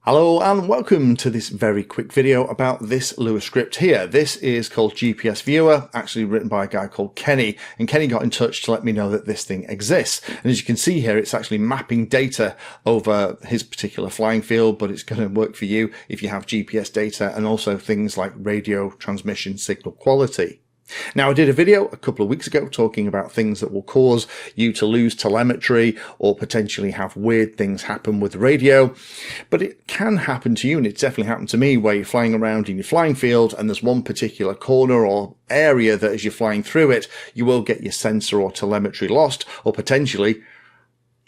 Hello and welcome to this very quick video about this LUA script here. This is called GPS Viewer, actually written by a guy called Kenny, and Kenny got in touch to let me know that this thing exists. And as you can see here, it's actually mapping data over his particular flying field, but it's going to work for you if you have GPS data and also things like radio transmission signal quality. Now, I did a video a couple of weeks ago talking about things that will cause you to lose telemetry or potentially have weird things happen with radio, but it can happen to you, and it's definitely happened to me, where you're flying around in your flying field and there's one particular corner or area that as you're flying through it, you will get your sensor or telemetry lost, or potentially,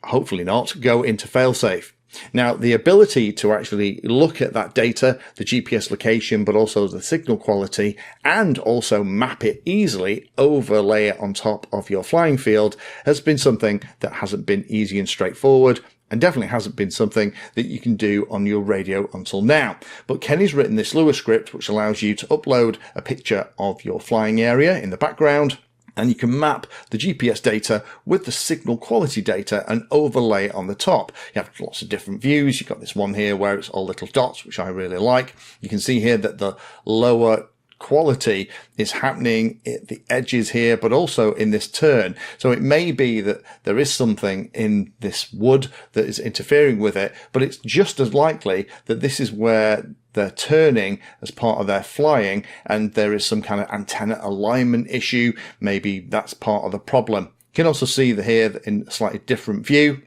hopefully not, go into failsafe. Now, the ability to actually look at that data, the GPS location, but also the signal quality, and also map it easily, overlay it on top of your flying field, has been something that hasn't been easy and straightforward, and definitely hasn't been something that you can do on your radio until now. But Kenny's written this LUA script which allows you to upload a picture of your flying area in the background, and you can map the GPS data with the signal quality data and overlay it on the top. You have lots of different views. You've got this one here where it's all little dots, which I really like. You can see here that the lower quality is happening at the edges here, but also in this turn. So it may be that there is something in this wood that is interfering with it, but it's just as likely that this is where they're turning as part of their flying, and there is some kind of antenna alignment issue. Maybe that's part of the problem. You can also see here in a slightly different view.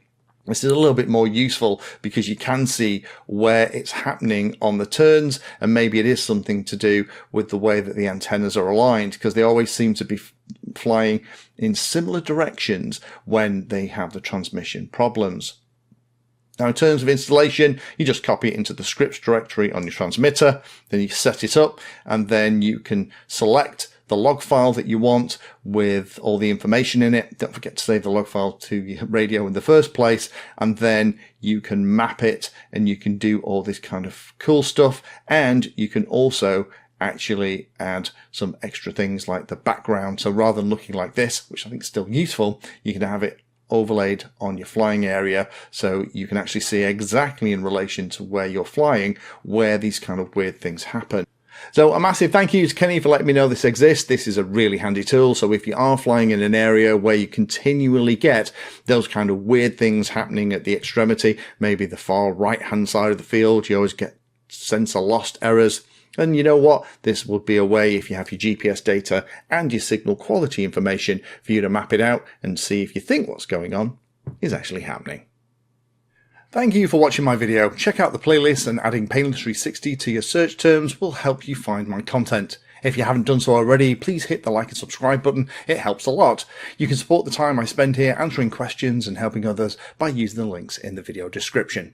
This is a little bit more useful because you can see where it's happening on the turns, and maybe it is something to do with the way that the antennas are aligned, because they always seem to be flying in similar directions when they have the transmission problems. Now, in terms of installation, you just copy it into the scripts directory on your transmitter, then you set it up, and then you can select the log file that you want with all the information in it. Don't forget to save the log file to your radio in the first place, and then you can map it and you can do all this kind of cool stuff. And you can also actually add some extra things like the background. So rather than looking like this, which I think is still useful, you can have it overlaid on your flying area, so you can actually see exactly in relation to where you're flying where these kind of weird things happen. So a massive thank you to Kenny for letting me know this exists. This is a really handy tool. So if you are flying in an area where you continually get those kind of weird things happening at the extremity, maybe the far right hand side of the field, you always get sensor lost errors. And you know what? This would be a way, if you have your GPS data and your signal quality information, for you to map it out and see if you think what's going on is actually happening. Thank you for watching my video. Check out the playlist, and adding Pedantry 60 to your search terms will help you find my content. If you haven't done so already, please hit the like and subscribe button. It helps a lot. You can support the time I spend here answering questions and helping others by using the links in the video description.